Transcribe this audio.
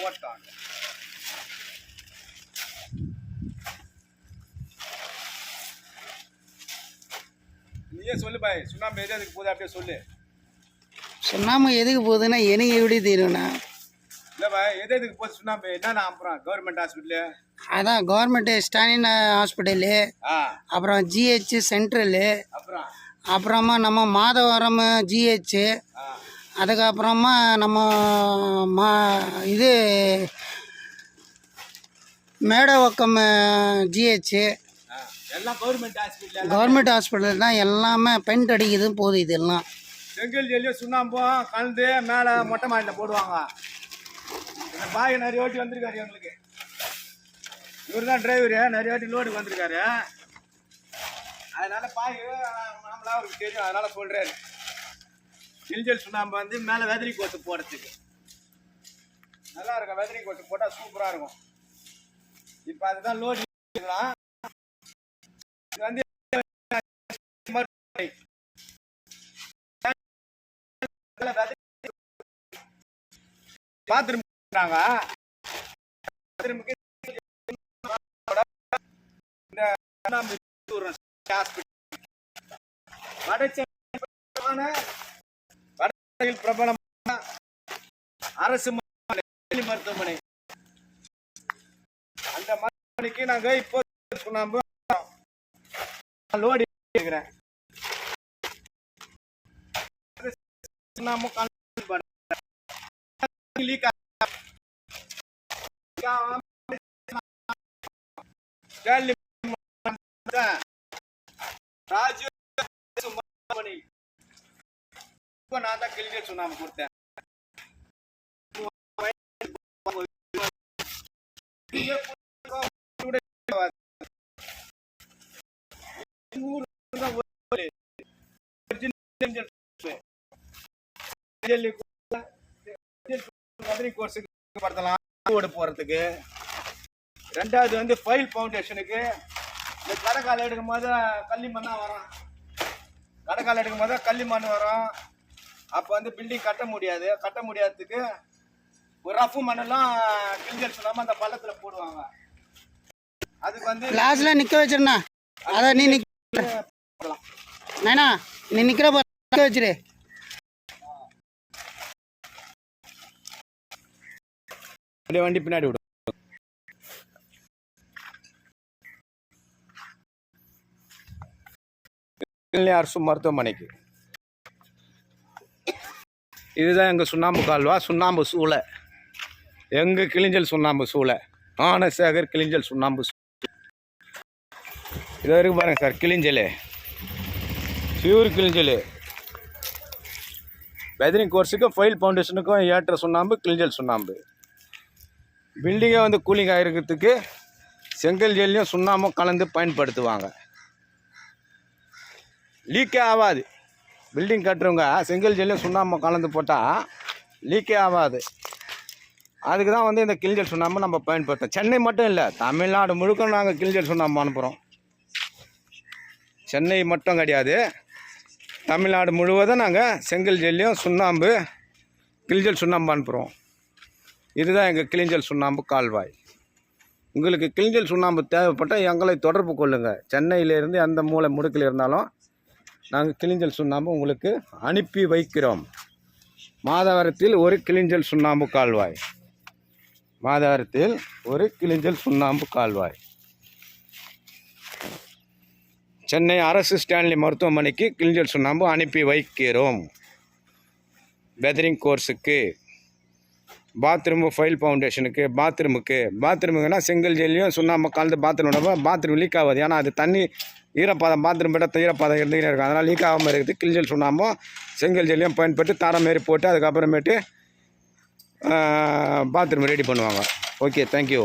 போட்டாங்க. நீயே சொல்லு பாய், சுண்ணாம்பு எது எதுக்கு போகுது அப்படியே சொல்லு. சுண்ணாம்பு எதுக்கு போகுதுன்னா எனக்கு எப்படி தெரியும்ண்ணா? இல்லை பாய், எது எதுக்கு போகுது சுண்ணாம்பு? என்னென்ன அப்புறம் கவர்மெண்ட் ஹாஸ்பிட்டலு, அதான் கவர்மெண்ட்டு ஸ்டாலின் ஹாஸ்பிட்டலு, அப்புறம் ஜிஹெச் சென்ட்ரலு, அப்புறமா நம்ம மாதவரம் ஜிஹெச், அதுக்கப்புறமா நம்ம இது மேடவக்கம் ஜிஹெச், எல்லாம் கவர்மெண்ட் ஹாஸ்பிட்டல். கவர்மெண்ட் ஹாஸ்பிட்டல் தான் எல்லாமே பெயிண்ட் அடிக்குது போகுது. இதெல்லாம் செங்கல் ஜல்லியும் சுண்ணாம்பும் கலந்து மேலே மொட்டை மாடியில் போடுவாங்க. இந்த பாய் நிறைய வாட்டி வந்திருக்காரு எங்களுக்கு. இவர் தான் டிரைவரு, நிறைய வாட்டி லோடுக்கு வந்திருக்காரு. அதனால பாய் நம்மளா அவருக்கு தெரியும், அதனால சொல்றாரு. கிழிஞ்சல் சுண்ணாம்பு வந்து மேலே வெதரி கோட்டு போடுறதுக்கு நல்லா இருக்கும். வெதரி கோட்டு போட்டால் சூப்பராக இருக்கும். இப்போ அதுதான் லோடு வந்து பாத்ரூம் பிரபலமான அரசு மருத்துவமனை. அந்த மருத்துவமனைக்கு நாங்க இப்போ சுண்ணாம்பு லோடு கேட்கிறேன். நான் தான் கிழிஞ்சல் சுண்ணாம்பு கொடுத்தேன். போறதுக்கு ரெண்டாவது வந்து ஃபைல் ஃபவுண்டேஷனுக்கு இந்த கடைக்கால் எடுக்கும் போது களிமண் தான் வரும். கடைக்கால் எடுக்கும் போது களிமண் வரும். அப்போ வந்து பில்டிங் கட்ட முடியாது. கட்ட முடியாததுக்கு ஒரு ரஃப் மண்ணெல்லாம் கிழிஞ்சல் சொல்லாம அந்த பள்ளத்தில் போடுவாங்க. அதுக்கு வந்து கிளாஸ்ல நிக்க வச்சிருந்தா அத நீ நைனா நீ நிக்கிற நிக்க வச்சிரு. வண்டி பின்னாடி விடும். அரசு மருத்துவமனைக்கு இதுதான் எங்கள் சுண்ணாம்பு கால்வா, சுண்ணாம்பு சூளை. எங்கள் கிழிஞ்சல் சுண்ணாம்பு சூளை, ஆனசேகர் கிழிஞ்சல் சுண்ணாம்பு. இது வரைக்கும் பாருங்கள் சார், கிழிஞ்சல் பியூர் கிழிஞ்சல். வெதரிங் கோர்ஸுக்கும் ஃபைல் ஃபவுண்டேஷனுக்கும் ஏற்ற சுண்ணாம்பு கிழிஞ்சல் சுண்ணாம்பு. பில்டிங்கை வந்து கூலிங் ஆகிருக்கிறதுக்கு செங்கல் ஜெல்லியும் சுண்ணாம்பும் கலந்து பயன்படுத்துவாங்க. லீக்கே ஆகாது. பில்டிங் கட்டுறவங்க செங்கல் ஜெல்லியும் சுண்ணாம்பும் கலந்து போட்டால் லீக்கே ஆகாது. அதுக்கு தான் வந்து இந்த கிழிஞ்சல் சுண்ணாம்பு நம்ம பயன்படுத்தோம். சென்னை மட்டும் இல்லை, தமிழ்நாடு முழுக்க நாங்கள் கிழிஞ்சல் சுண்ணாம்பு அனுப்புகிறோம். சென்னை மட்டும் கிடையாது, தமிழ்நாடு முழுவதும் நாங்கள் செங்கல் ஜெல்லியும் சுண்ணாம்பு கிழிஞ்சல் சுண்ணாம்பு அனுப்புகிறோம். இதுதான் எங்கள் கிழிஞ்சல் சுண்ணாம்பு கால்வாய். உங்களுக்கு கிழிஞ்சல் சுண்ணாம்பு தேவைப்பட்டால் எங்களை தொடர்பு கொள்ளுங்கள். சென்னையிலேருந்து எந்த மூலை முடுக்கில் இருந்தாலும் நாங்கள் கிழிஞ்சல் சுண்ணாம்பு உங்களுக்கு அனுப்பி வைக்கிறோம். மாதவரத்தில் ஒரு கிழிஞ்சல் சுண்ணாம்பு கால்வாய். மாதவரத்தில் ஒரு கிழிஞ்சல் சுண்ணாம்பு கால்வாய். சென்னை அரசு ஸ்டான்லி மருத்துவமனைக்கு கிழிஞ்சல் சுண்ணாம்பு அனுப்பி வைக்கிறோம். வெதரிங் கோர்ஸுக்கு, பாத்ரூமு ஃபைல் ஃபவுண்டேஷனுக்கு, பாத்ரூமுக்குன்னா செங்கல் ஜெல்லியும் சுண்ணாம்பு கலந்து பாத்ரூம் லீக் ஆகாது. ஏன்னா அது தண்ணி ஈரப்பாதம், பாத்ரூம் போட்டால் ஈரப்பாதம் இருந்துக்கிட்டே இருக்கும். அதனால் லீக் ஆகாமல் இருக்குது. கிழிஞ்சல் சுண்ணாம்பும் செங்கல் ஜெல்லியும் பயன்படுத்தி தரம் மாரி போட்டு அதுக்கப்புறமேட்டு பாத்ரூம் ரெடி பண்ணுவாங்க. Okay, thank you.